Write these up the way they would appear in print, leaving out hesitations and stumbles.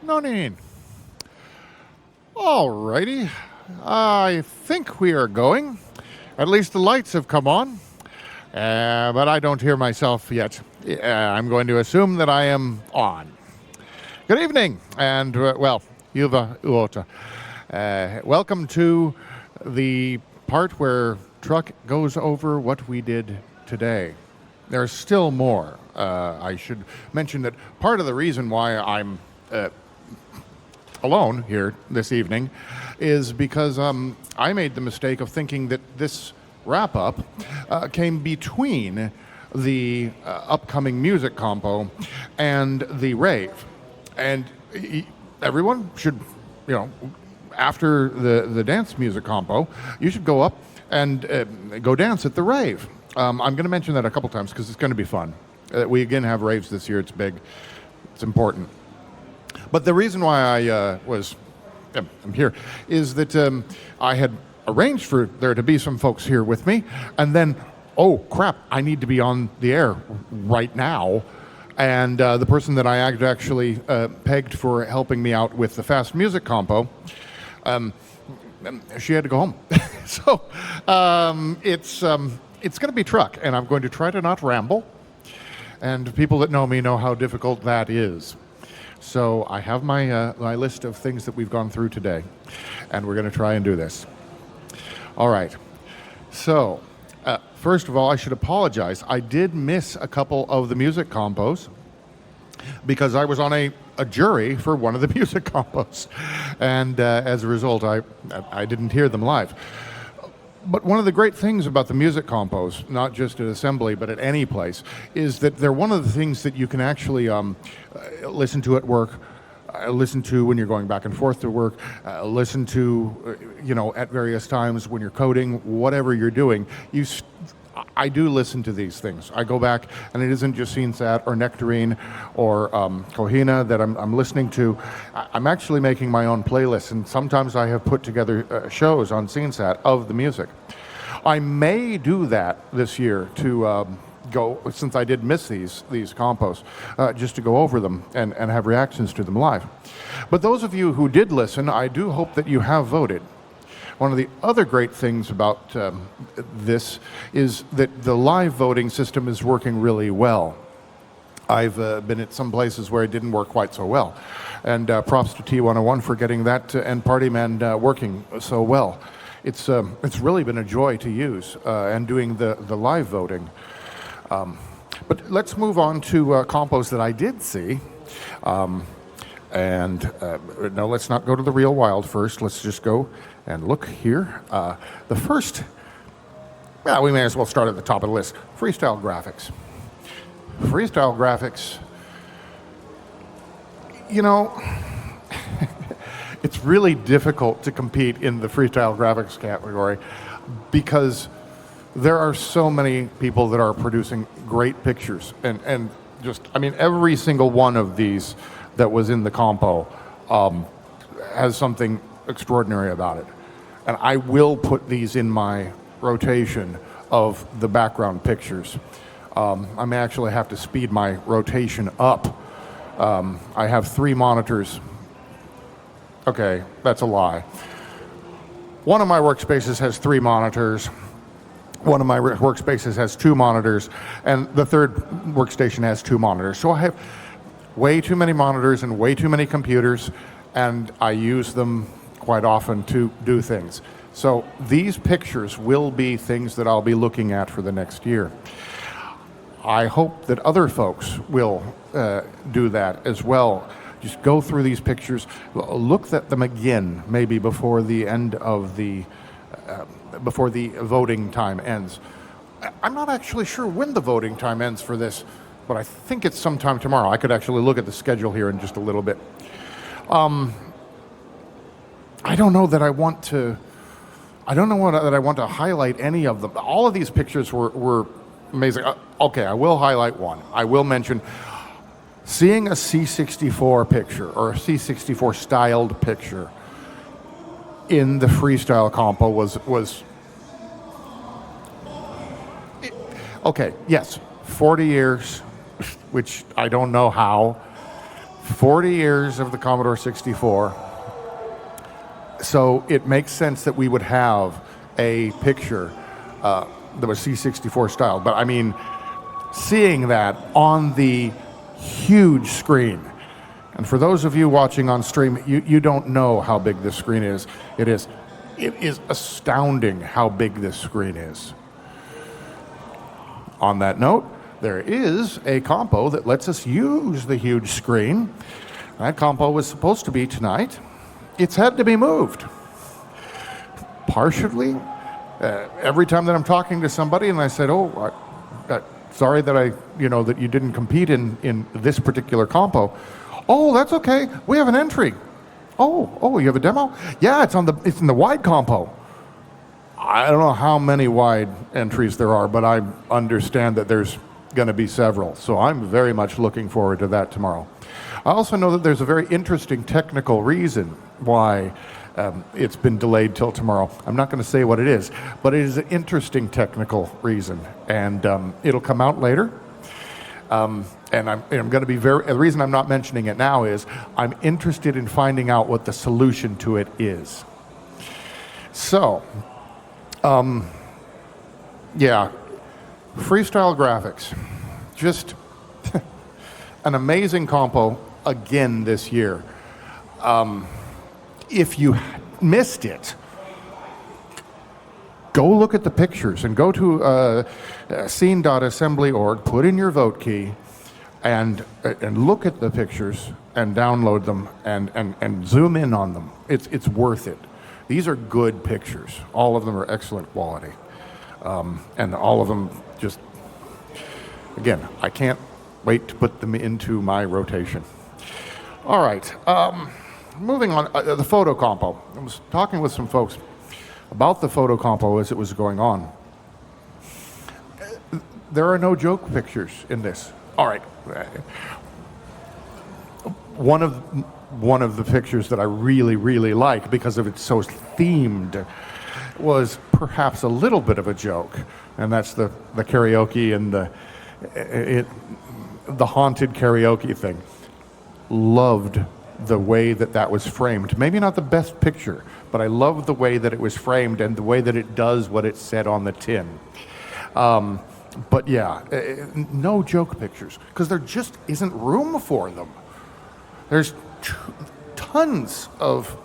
No need. Alrighty. I think we are going. At least the lights have come on. But I don't hear myself yet. I'm going to assume that I am on. Good evening, and Yuva Uota. Welcome to the part where Truck goes over what we did today. There's still more. I should mention that part of the reason why I'm alone here this evening is because I made the mistake of thinking that this wrap-up came between the upcoming music compo and the rave. And everyone should, after the dance music compo, you should go up and go dance at the rave. I'm going to mention that a couple times because it's going to be fun. We again have raves this year. It's big. It's important. But the reason why I'm here is that I had arranged for there to be some folks here with me, and then, oh crap, I need to be on the air right now. And the person that I actually pegged for helping me out with the fast music compo, she had to go home. So it's going to be Truck, and I'm going to try to not ramble. And people that know me know how difficult that is. So I have my list of things that we've gone through today, and we're going to try and do this. All right. So first of all, I should apologize. I did miss a couple of the music compos because I was on a jury for one of the music compos, and as a result, I didn't hear them live. But one of the great things about the music compos, not just at Assembly, but at any place, is that they're one of the things that you can actually listen to at work, listen to when you're going back and forth to work, listen to, at various times when you're coding, whatever you're doing. I do listen to these things. I go back, and it isn't just SceneSat or Nectarine or Kohina that I'm listening to. I'm actually making my own playlists, and sometimes I have put together shows on SceneSat of the music. I may do that this year to go, since I did miss these compos, just to go over them and have reactions to them live. But those of you who did listen, I do hope that you have voted. One of the other great things about this is that the live voting system is working really well. I've been at some places where it didn't work quite so well. And props to T101 for getting that and Partyman working so well. It's really been a joy to use and doing the live voting. But let's move on to compos that I did see. No, let's not go to the real wild first. Let's just go and look here. The first, we may as well start at the top of the list. Freestyle graphics. Freestyle graphics, it's really difficult to compete in the freestyle graphics category because there are so many people that are producing great pictures. And every single one of these that was in the compo has something extraordinary about it. And I will put these in my rotation of the background pictures. I may actually have to speed my rotation up. I have 3 monitors. Okay, that's a lie. One of my workspaces has 3 monitors. One of my workspaces has 2 monitors, and the third workstation has 2 monitors. So I have way too many monitors and way too many computers, and I use them quite often to do things. So these pictures will be things that I'll be looking at for the next year. I hope that other folks will do that as well. Just go through these pictures, look at them again, maybe before the end of before the voting time ends. I'm not actually sure when the voting time ends for this, but I think it's sometime tomorrow. I could actually look at the schedule here in just a little bit. I don't know that I want to highlight any of them. All of these pictures were amazing. Okay, I will highlight one. I will mention seeing a C64 picture or a C64 styled picture in the freestyle compo was okay, yes, 40 years, which I don't know how. 40 years of the Commodore 64. So it makes sense that we would have a picture that was C64 style. But I mean, seeing that on the huge screen, and for those of you watching on stream, you don't know how big this screen is. It is astounding how big this screen is. On that note, there is a compo that lets us use the huge screen. That compo was supposed to be tonight. It's had to be moved. Partially, every time that I'm talking to somebody and I said, sorry that that you didn't compete in this particular compo. Oh, that's okay. We have an entry. Oh, you have a demo? Yeah, it's in the wide compo. I don't know how many wide entries there are, but I understand that there's going to be several. So I'm very much looking forward to that tomorrow. I also know that there's a very interesting technical reason why it's been delayed till tomorrow. I'm not going to say what it is, but it is an interesting technical reason, and it'll come out later. And I'm going to be the reason I'm not mentioning it now is I'm interested in finding out what the solution to it is. So, yeah, freestyle graphics, just an amazing compo again this year. If you missed it, go look at the pictures and go to scene.assembly.org, put in your vote key, and look at the pictures and download them and zoom in on them. It's worth it. These are good pictures. All of them are excellent quality. And all of them just, again, I can't wait to put them into my rotation. All right, moving on, the photo compo. I was talking with some folks about the photo compo as it was going on. There are no joke pictures in this. All right. One of the pictures that I really, really like because of it's so themed was perhaps a little bit of a joke, and that's the karaoke and the haunted karaoke thing. Loved the way that was framed. Maybe not the best picture, but I love the way that it was framed and the way that it does what it said on the tin. But yeah, no joke pictures, because there just isn't room for them. There's tons of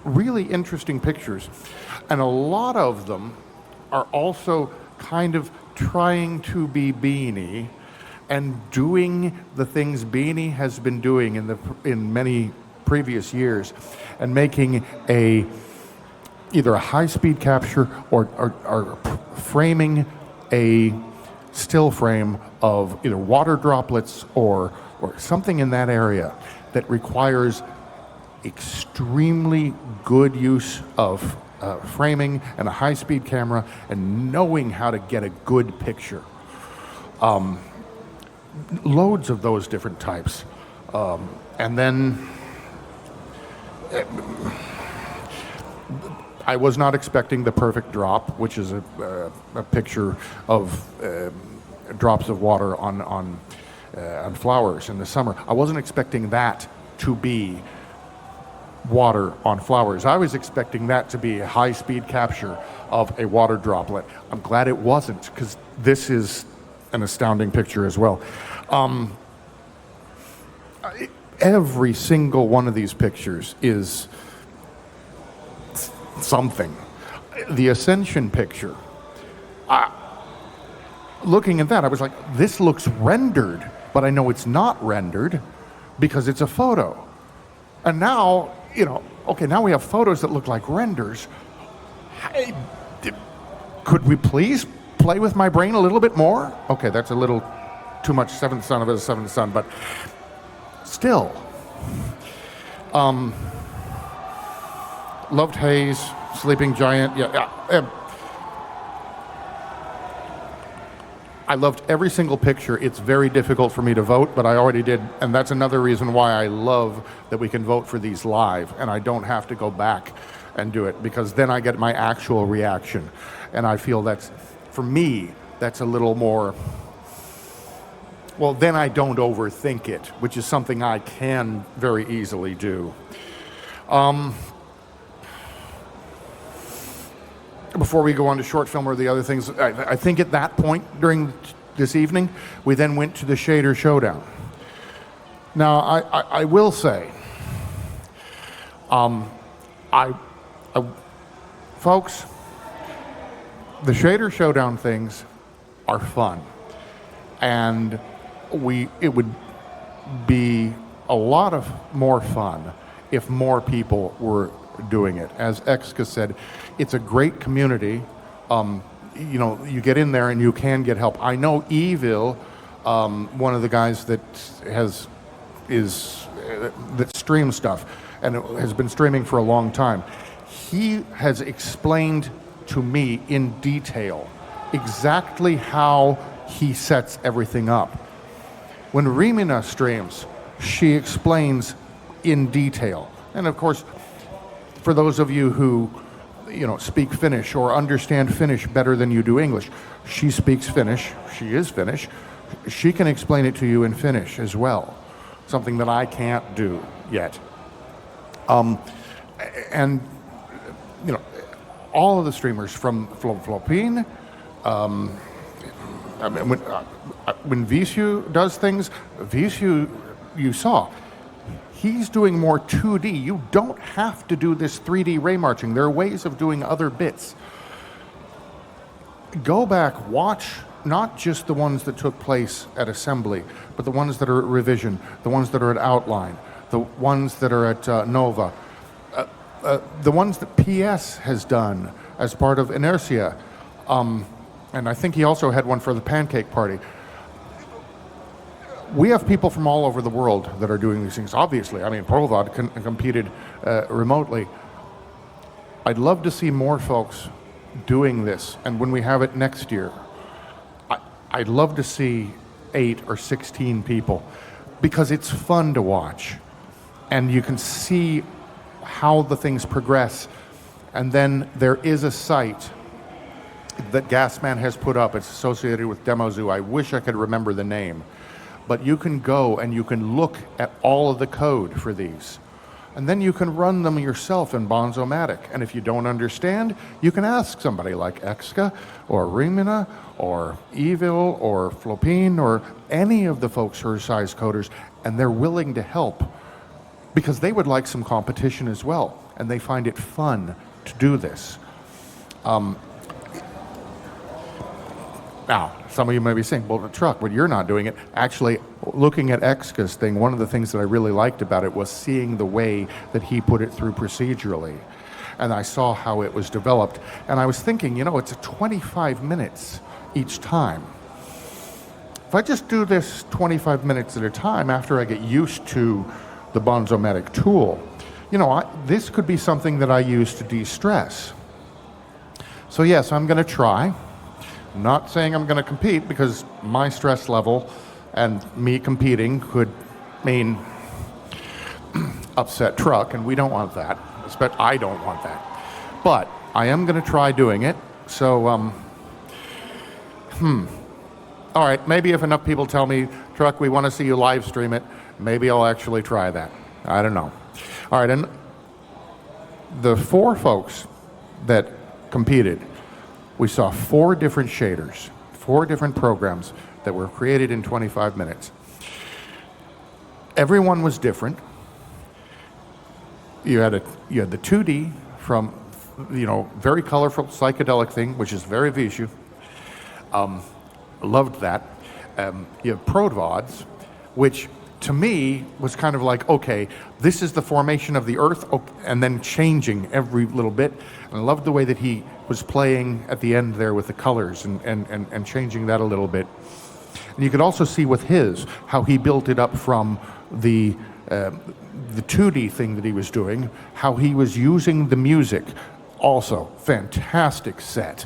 really interesting pictures, and a lot of them are also kind of trying to be Beanie and doing the things Beanie has been doing in many previous years, and making either a high-speed capture or framing a still frame of either water droplets or something in that area that requires extremely good use of framing and a high-speed camera and knowing how to get a good picture. Loads of those different types. And then I was not expecting the perfect drop, which is a picture of drops of water on flowers in the summer. I wasn't expecting that to be water on flowers. I was expecting that to be a high-speed capture of a water droplet. I'm glad it wasn't, because this is an astounding picture as well. Every single one of these pictures is something. The Ascension picture, looking at that, I was like, this looks rendered, but I know it's not rendered because it's a photo. And now, now we have photos that look like renders. Could we please play with my brain a little bit more? Okay, that's a little too much seventh son of a seventh son, but still. Loved Haze, Sleeping Giant. I loved every single picture. It's very difficult for me to vote, but I already did, and that's another reason why I love that we can vote for these live, and I don't have to go back and do it, because then I get my actual reaction, and I feel that's, for me, that's a little more well, then I don't overthink it, which is something I can very easily do. Before we go on to short film or the other things, I think at that point during this evening, we then went to the shader showdown. Now, I will say, folks, the shader showdown things are fun, and it would be a lot of more fun if more people were doing it. As Exka said, it's a great community. You get in there and you can get help. I know Evil, one of the guys that streams stuff and has been streaming for a long time. He has explained to me in detail exactly how he sets everything up. When Rimina streams, she explains in detail. And of course, for those of you who speak Finnish or understand Finnish better than you do English, she speaks Finnish. She is Finnish. She can explain it to you in Finnish as well, something that I can't do yet. And all of the streamers from Flopin, when Vishu does things, Vishu, you saw, he's doing more 2D. You don't have to do this 3D ray marching. There are ways of doing other bits. Go back, watch not just the ones that took place at assembly, but the ones that are at revision, the ones that are at outline, the ones that are at Nova, the ones that PS has done as part of Inertia. And I think he also had one for the Pancake Party. We have people from all over the world that are doing these things. Obviously, Provad competed remotely. I'd love to see more folks doing this. And when we have it next year, I'd love to see 8 or 16 people, because it's fun to watch. And you can see how the things progress. And then there is a site that Gasman has put up. It's associated with DemoZoo. I wish I could remember the name. But you can go and you can look at all of the code for these. And then you can run them yourself in Bonzomatic. And if you don't understand, you can ask somebody like Exka or Rimina or Evil or Flopin or any of the folks who are size coders, and they're willing to help because they would like some competition as well. And they find it fun to do this. Now, some of you may be saying, well, the truck, but you're not doing it. Actually, looking at Exka's thing, one of the things that I really liked about it was seeing the way that he put it through procedurally. And I saw how it was developed. And I was thinking, it's 25 minutes each time. If I just do this 25 minutes at a time after I get used to the Bonzomatic tool, this could be something that I use to de-stress. So yes, I'm going to try. I'm not saying I'm going to compete, because my stress level and me competing could mean upset truck, and we don't want that. I don't want that. But I am going to try doing it. So, all right, maybe if enough people tell me, truck, we want to see you live stream it, maybe I'll actually try that. I don't know. All right, and the 4 folks that competed, we saw 4 different shaders, 4 different programs that were created in 25 minutes. Everyone was different. You had the 2D from, very colorful psychedelic thing, which is very Vishu. Loved that. You have Provods, which to me was kind of like, okay, this is the formation of the Earth, and then changing every little bit. And I loved the way that he was playing at the end there with the colors and changing that a little bit. And you could also see with his, how he built it up from the 2D thing that he was doing, how he was using the music. Also, fantastic set.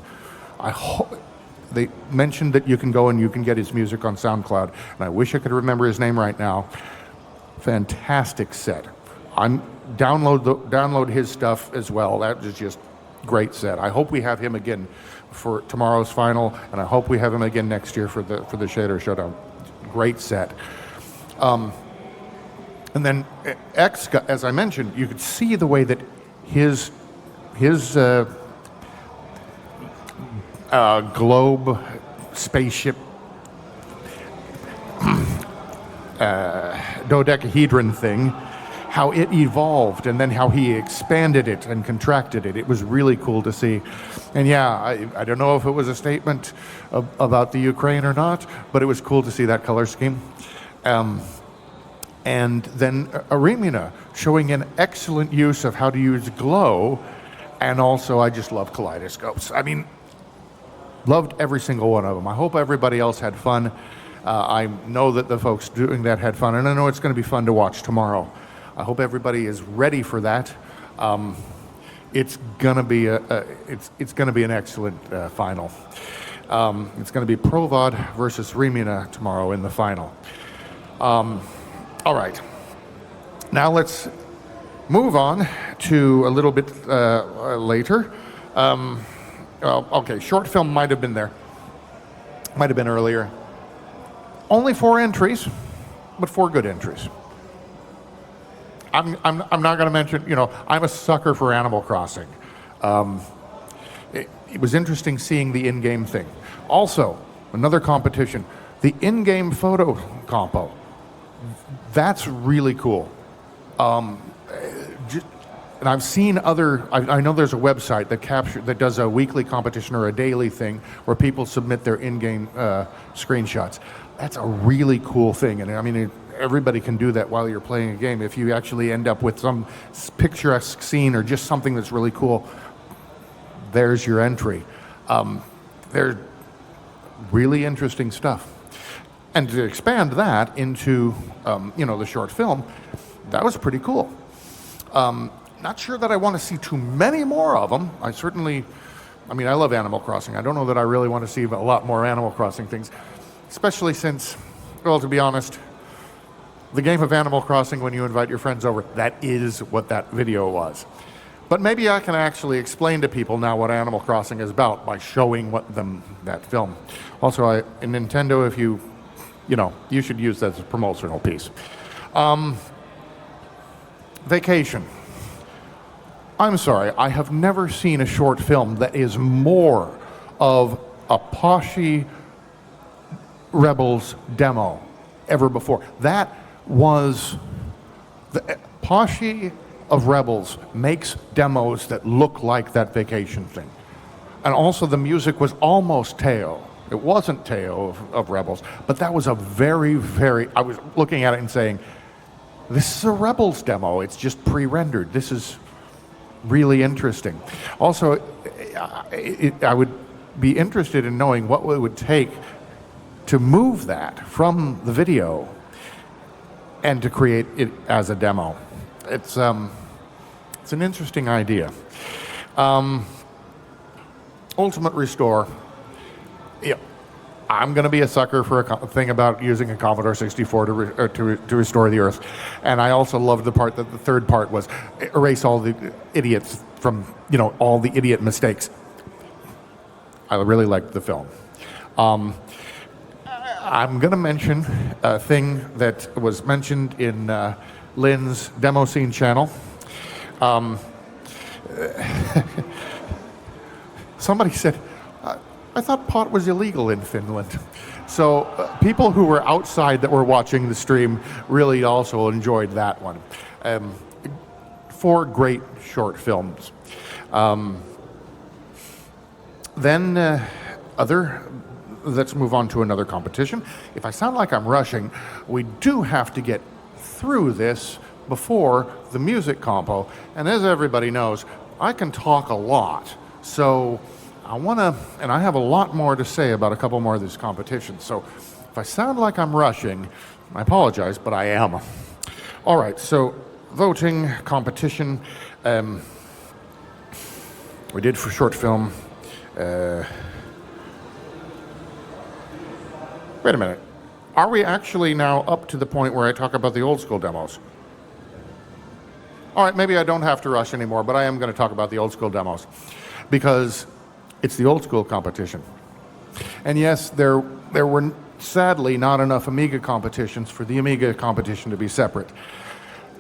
They mentioned that you can go and you can get his music on SoundCloud, and I wish I could remember his name right now. Fantastic set. Download his stuff as well. That is just great set. I hope we have him again for tomorrow's final, and I hope we have him again next year for the Shader Showdown. Great set. And then X, as I mentioned, you could see the way that his globe spaceship dodecahedron thing, how it evolved and then how he expanded it and contracted it. It was really cool to see. And yeah, I don't know if it was a statement about the Ukraine or not, but it was cool to see that color scheme. And then Arimina showing an excellent use of how to use glow. And also, I just love kaleidoscopes. I mean, loved every single one of them. I hope everybody else had fun. I know that the folks doing that had fun, and I know it's going to be fun to watch tomorrow. I hope everybody is ready for that. It's going to be it's going to be an excellent final. It's going to be Provad versus Rimina tomorrow in the final. All right. Now let's move on to a little bit later. Okay, short film might have been there. Might have been earlier. Only 4 entries, but 4 good entries. I'm not going to mention, I'm a sucker for Animal Crossing. It was interesting seeing the in-game thing. Also, another competition, the in-game photo compo. That's really cool. And I've seen I know there's a website that does a weekly competition or a daily thing where people submit their in-game screenshots. That's a really cool thing. And I mean, everybody can do that while you're playing a game. If you actually end up with some picturesque scene or just something that's really cool, there's your entry. They're really interesting stuff. And to expand that into, the short film, that was pretty cool. Not sure that I want to see too many more of them. I love Animal Crossing. I don't know that I really want to see a lot more Animal Crossing things, especially since, well, to be honest, the game of Animal Crossing, when you invite your friends over, that is what that video was. But maybe I can actually explain to people now what Animal Crossing is about by showing them that film. Also, in Nintendo, if you should use that as a promotional piece. Vacation. I'm sorry, I have never seen a short film that is more of a Poshy Rebels demo ever before. That was the Poshy of Rebels makes demos that look like that vacation thing. And also the music was almost Teo. It wasn't Teo of Rebels, but that was a very, I was looking at it and saying, this is a Rebels demo. It's just pre-rendered. This is really interesting. Also, I would be interested in knowing what it would take to move that from the video and to create it as a demo. It's an interesting idea. Ultimate Restore. Yeah, I'm going to be a sucker for a thing about using a Commodore 64 to restore the Earth. And I also loved the part that the third part was erase all the idiots from, all the idiot mistakes. I really liked the film. I'm going to mention a thing that was mentioned in Lynn's demo scene channel. Somebody said, I thought pot was illegal in Finland. So people who were outside that were watching the stream really also enjoyed that one. 4 great short films. Let's move on to another competition. If I sound like I'm rushing, we do have to get through this before the music compo. And as everybody knows, I can talk a lot. So and I have a lot more to say about a couple more of these competitions. So if I sound like I'm rushing, I apologize, but I am. All right, so voting competition. We did for short film. Wait a minute. Are we actually now up to the point where I talk about the old school demos? All right, maybe I don't have to rush anymore, but I am going to talk about the old school demos because it's the old school competition. And yes, there were sadly not enough Amiga competitions for the Amiga competition to be separate.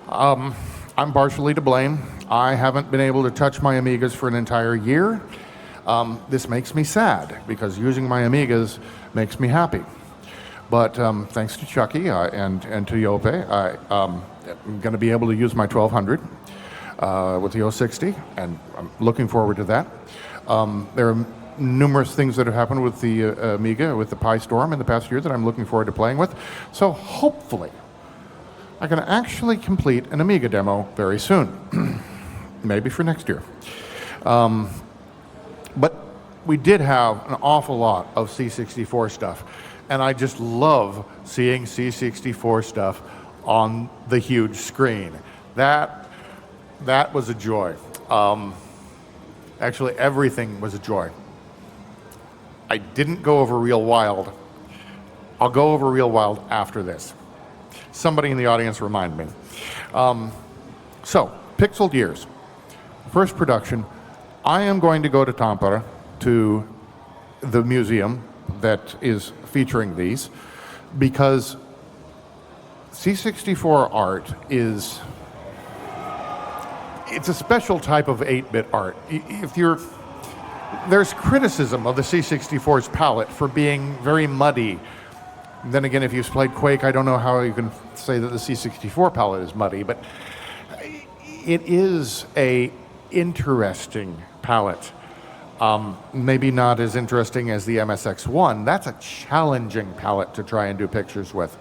I'm partially to blame. I haven't been able to touch my Amigas for an entire year. This makes me sad because using my Amigas makes me happy. But thanks to Chucky and to Yope, I'm going to be able to use my 1200 with the 060, and I'm looking forward to that. There are numerous things that have happened with the Amiga, with the Pi Storm in the past year that I'm looking forward to playing with. So hopefully, I can actually complete an Amiga demo very soon, maybe for next year. But we did have an awful lot of C64 stuff, and I just love seeing C64 stuff on the huge screen. That was a joy. Actually, everything was a joy. I didn't go over Real Wild. I'll go over Real Wild after this. Somebody in the audience remind me. So, Pixeled Years. First production. I am going to go to Tampere, to the museum that is featuring these, because C64 art is, it's a special type of 8-bit art. There's criticism of the C64's palette for being very muddy. Then again, if you've played Quake, I don't know how you can say that the C64 palette is muddy, but it is a interesting palette. Maybe not as interesting as the MSX1. That's a challenging palette to try and do pictures with.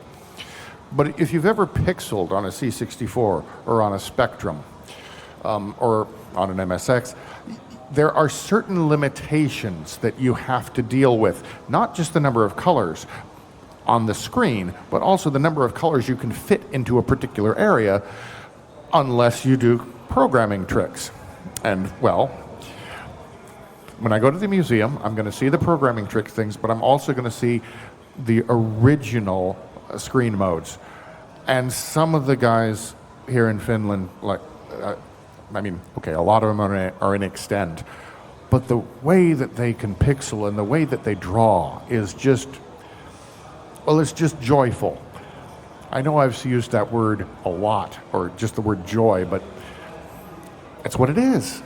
But if you've ever pixeled on a C64 or on a Spectrum or on an MSX, there are certain limitations that you have to deal with. Not just the number of colors on the screen, but also the number of colors you can fit into a particular area unless you do programming tricks. And, well, when I go to the museum, I'm going to see the programming trick things, but I'm also going to see the original screen modes. And some of the guys here in Finland, like, okay, a lot of them are in Extend, but the way that they can pixel and the way that they draw is just, well, it's just joyful. I know I've used that word a lot, or just the word joy, but it's what it is.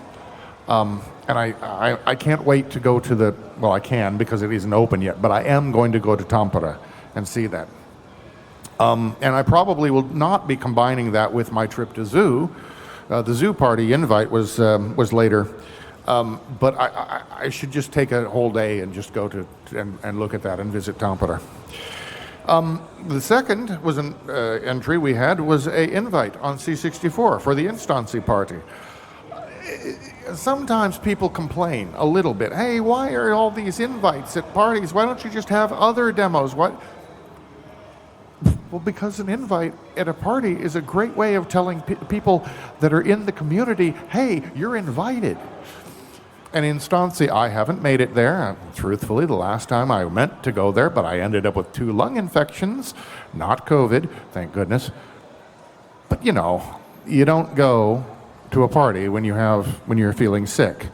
And I can't wait to go to I can because it isn't open yet, but I am going to go to Tampere and see that. And I probably will not be combining that with my trip to Zoo. The Zoo party invite was later, but I should just take a whole day and just go to and look at that and visit Tampere. The second was an entry we had was an invite on C64 for the Instancy party. Sometimes people complain a little bit. Hey, why are all these invites at parties? Why don't you just have other demos? What? Well, because an invite at a party is a great way of telling people that are in the community, hey, you're invited. And Instancy, I haven't made it there. Truthfully, the last time I meant to go there, but I ended up with 2 lung infections, not COVID, thank goodness. But you don't go to a party when you're feeling sick.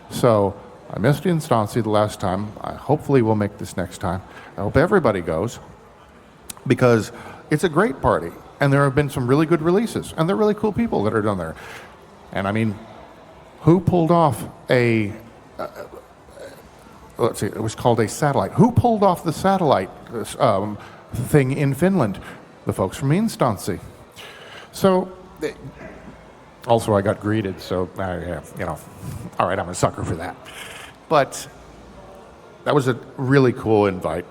So I missed Instancy the last time. I hopefully will make this next time. I hope everybody goes, because it's a great party, and there have been some really good releases, and they're really cool people that are done there. And I mean, who pulled off let's see, it was called a satellite. Who pulled off the satellite thing in Finland? The folks from Instancy. So, also I got greeted, so, all right, I'm a sucker for that. But that was a really cool invite.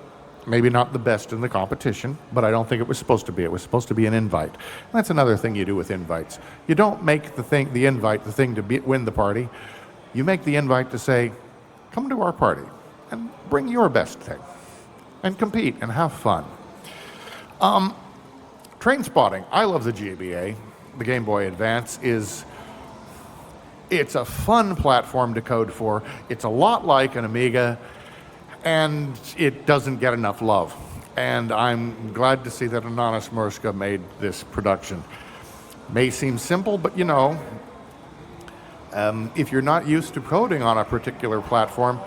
Maybe not the best in the competition, but I don't think it was supposed to be. It was supposed to be an invite. And that's another thing you do with invites. You don't make the invite the thing to win the party. You make the invite to say, come to our party and bring your best thing and compete and have fun. Train spotting. I love the GBA. The Game Boy Advance it's a fun platform to code for. It's a lot like an Amiga, and it doesn't get enough love. And I'm glad to see that Ananas Murska made this production. May seem simple, but if you're not used to coding on a particular platform,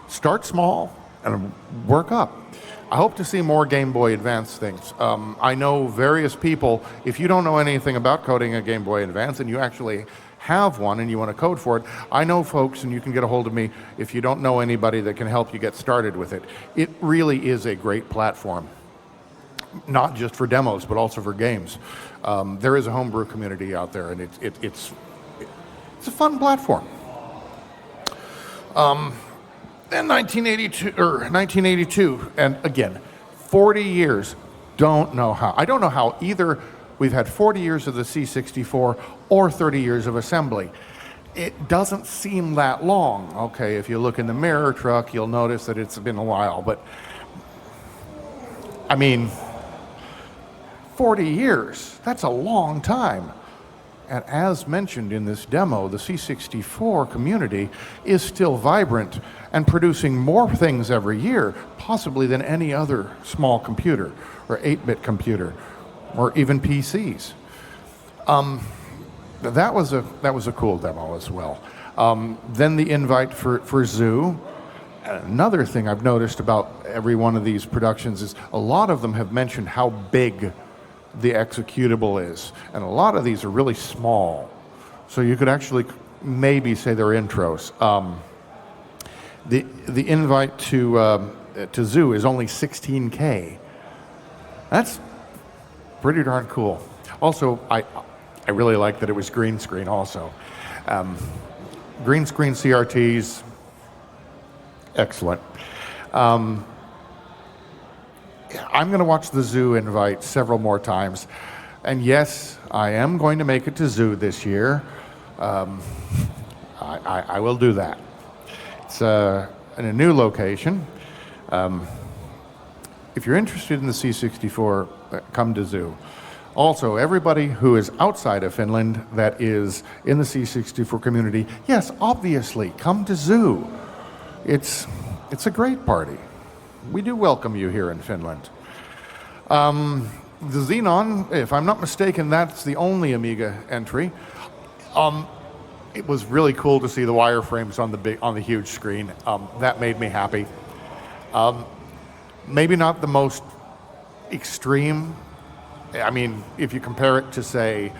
start small and work up. I hope to see more Game Boy Advance things. I know various people, if you don't know anything about coding a Game Boy Advance and you actually have one and you want to code for it, I know folks, and you can get a hold of me if you don't know anybody that can help you get started with it. It really is a great platform, not just for demos, but also for games. There is a homebrew community out there, and it's a fun platform. In 1982, and again, 40 years, don't know how. I don't know how either we've had 40 years of the C64 or 30 years of assembly. It doesn't seem that long. Okay, if you look in the mirror truck, you'll notice that it's been a while, but I mean, 40 years, that's a long time. And as mentioned in this demo, the C64 community is still vibrant and producing more things every year, possibly than any other small computer or 8-bit computer or even PCs. That was a cool demo as well. Then the invite for Zoo. Another thing I've noticed about every one of these productions is a lot of them have mentioned how big the executable is, and a lot of these are really small, so you could actually maybe say they're intros. The invite to Zoo is only 16K. That's pretty darn cool. Also, I really like that it was green screen also. Green screen CRTs, excellent. I'm going to watch the Zoo invite several more times. And yes, I am going to make it to Zoo this year. I will do that. It's in a new location. If you're interested in the C64, come to Zoo. Also, everybody who is outside of Finland that is in the C64 community, yes, obviously, come to Zoo. It's a great party. We do welcome you here in Finland. The Xenon, if I'm not mistaken, that's the only Amiga entry. It was really cool to see the wireframes on the huge screen. That made me happy. Maybe not the most extreme. I mean, if you compare it to, say,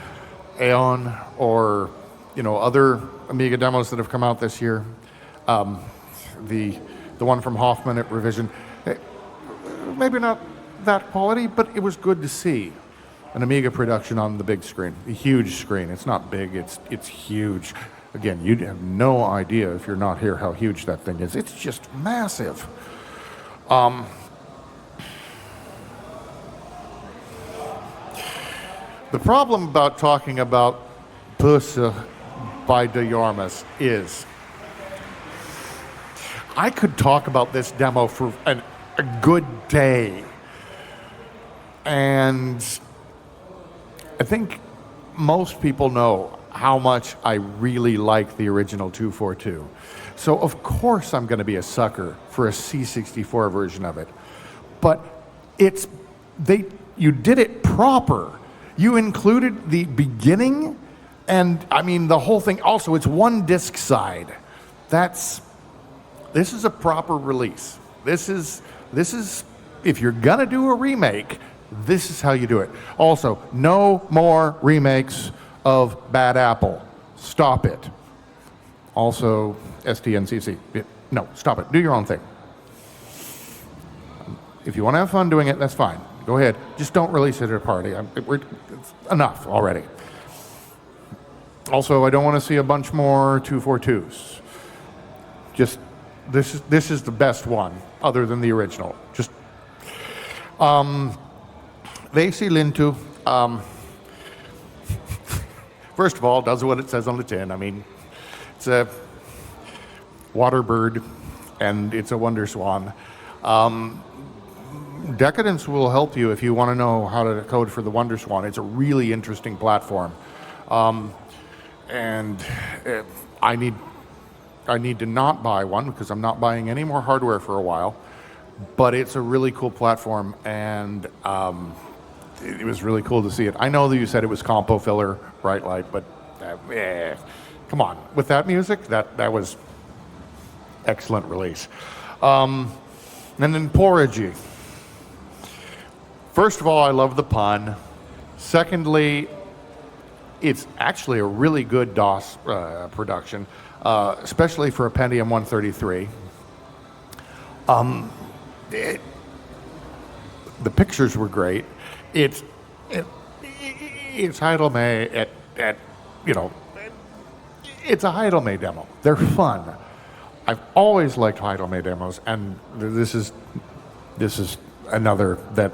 Aeon or other Amiga demos that have come out this year, the one from Hoffman at Revision, maybe not that quality, but it was good to see an Amiga production on the big screen, a huge screen. It's not big, it's huge. Again, you'd have no idea if you're not here how huge that thing is. It's just massive. The problem about talking about Pusse by de Jormus is I could talk about this demo for a good day. And I think most people know how much I really like the original 242. So of course I'm going to be a sucker for a C64 version of it. But you did it proper. You included the beginning and I mean the whole thing. Also, it's one disc side. This is a proper release. This is if you're gonna do a remake, this is how you do it. Also, no more remakes of Bad Apple. Stop it. Also, STNCC. No, stop it. Do your own thing. If you want to have fun doing it, that's fine. Go ahead. Just don't release it at a party. It's enough already. Also, I don't want to see a bunch more 242s. Just this is the best one, other than the original. Just Veisi Lintu. First of all, does what it says on the tin. I mean, it's a water bird, and it's a wonder swan. Decadence will help you if you want to know how to code for the Wonder Swan. It's a really interesting platform. And I need to not buy one because I'm not buying any more hardware for a while. But it's a really cool platform, and it was really cool to see it. I know that you said it was compo filler, bright light, but come on. With that music, that was excellent release. And then Porridge. First of all, I love the pun. Secondly, it's actually a really good DOS production, especially for a Pentium 133. The pictures were great. It's Heidelme at it's a Heidelme demo. They're fun. I've always liked Heidelme demos, and this is another that,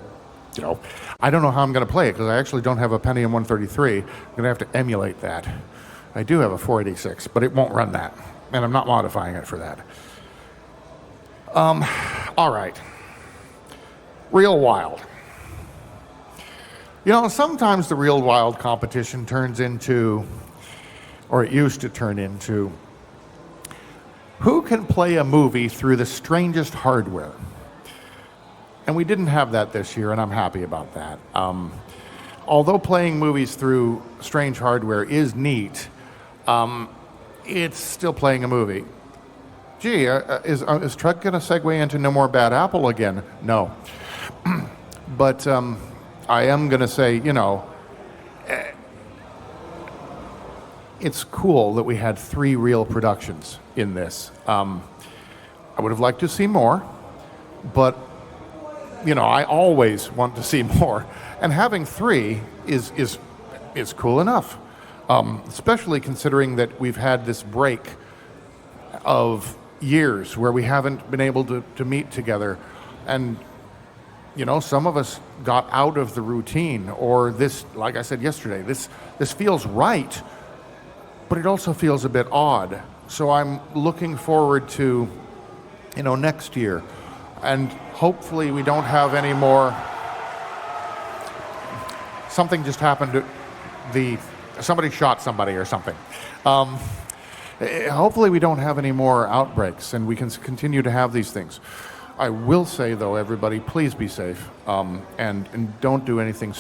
I don't know how I'm going to play it because I actually don't have a Pentium 133. I'm going to have to emulate that. I do have a 486, but it won't run that, and I'm not modifying it for that. All right. Real Wild. Sometimes the Real Wild competition turns into, or it used to turn into, who can play a movie through the strangest hardware? And we didn't have that this year, and I'm happy about that. Although playing movies through strange hardware is neat, it's still playing a movie. Gee, is Truck going to segue into No More Bad Apple again? No. But I am going to say, it's cool that we had 3 real productions in this. I would have liked to see more, but, I always want to see more. And having 3 is cool enough, especially considering that we've had this break of years where we haven't been able to meet together. And some of us got out of the routine, or this, like I said yesterday, this feels right, but it also feels a bit odd. So I'm looking forward to, next year. And hopefully we don't have any more. Something just happened somebody shot somebody or something. Hopefully we don't have any more outbreaks and we can continue to have these things. I will say, though, everybody, please be safe, and don't do anything,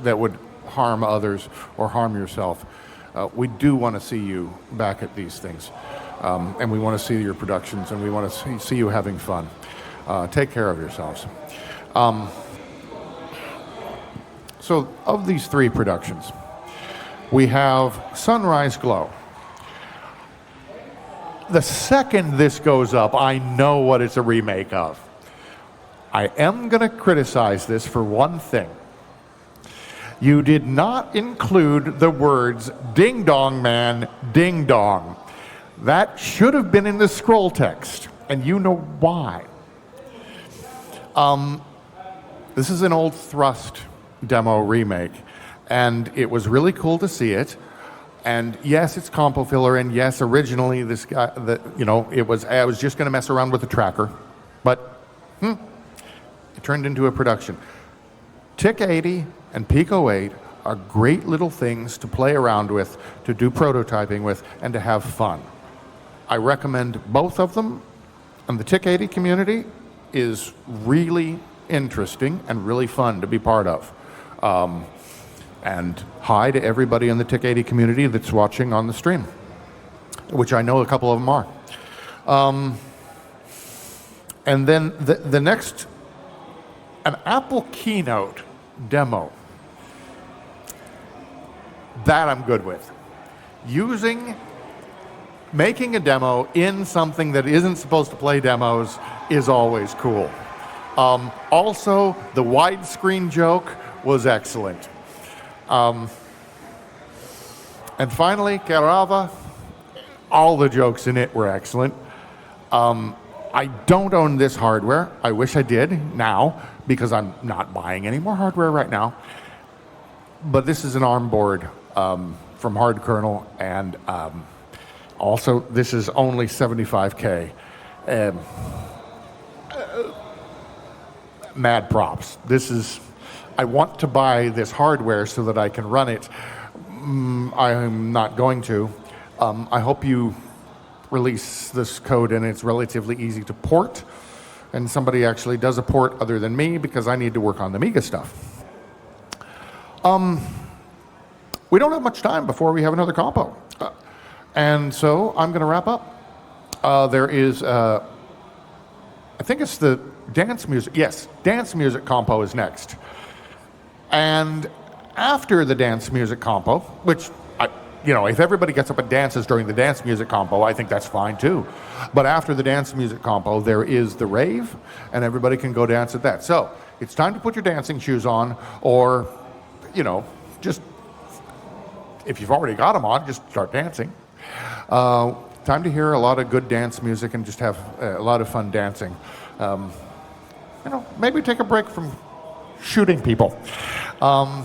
that would harm others or harm yourself. We do want to see you back at these things, and we want to see your productions, and we want to see you having fun. Take care of yourselves. So, of these 3 productions, we have Sunrise Glow. The second this goes up, I know what it's a remake of. I am going to criticize this for one thing. You did not include the words "Ding Dong Man, Ding Dong." That should have been in the scroll text, and you know why. This is an old Thrust demo remake, and it was really cool to see it. And yes, it's compo filler, and yes, originally this guy, I was just going to mess around with the tracker, but it turned into a production. TIC 80 and Pico 8 are great little things to play around with, to do prototyping with, and to have fun. I recommend both of them, and the TIC 80 community is really interesting and really fun to be part of. And hi to everybody in the TIC 80 community that's watching on the stream, which I know a couple of them are. And then the next, an Apple Keynote demo. That I'm good with. Making a demo in something that isn't supposed to play demos is always cool. Also, the widescreen joke was excellent. And finally, Kerava, all the jokes in it were excellent. I don't own this hardware. I wish I did now, because I'm not buying any more hardware right now. But this is an ARM board from Hard Kernel, and also this is only 75K. Mad props. I want to buy this hardware so that I can run it. I'm not going to. I hope you release this code and it's relatively easy to port, and somebody actually does a port other than me, because I need to work on the Amiga stuff. We don't have much time before we have another compo. And so I'm going to wrap up. There is, I think it's the Dance music, yes, dance music compo is next. And after the dance music compo, which, if everybody gets up and dances during the dance music compo, I think that's fine too. But after the dance music compo, there is the rave, and everybody can go dance at that. So it's time to put your dancing shoes on, or, just, if you've already got them on, just start dancing. Time to hear a lot of good dance music and just have a lot of fun dancing. Maybe take a break from shooting people. I'm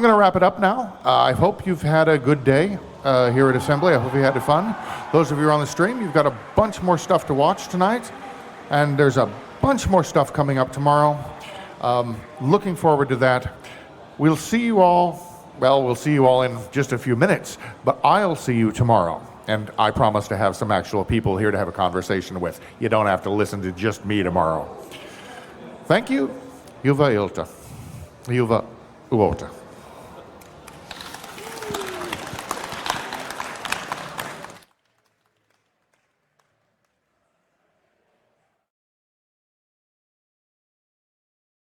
going to wrap it up now. I hope you've had a good day here at Assembly. I hope you had fun. Those of you who are on the stream, you've got a bunch more stuff to watch tonight, and there's a bunch more stuff coming up tomorrow. Looking forward to that. We'll see you all in just a few minutes, but I'll see you tomorrow. And I promise to have some actual people here to have a conversation with. You don't have to listen to just me tomorrow. Thank you. Hyvää iltaa. Hyvää uutta.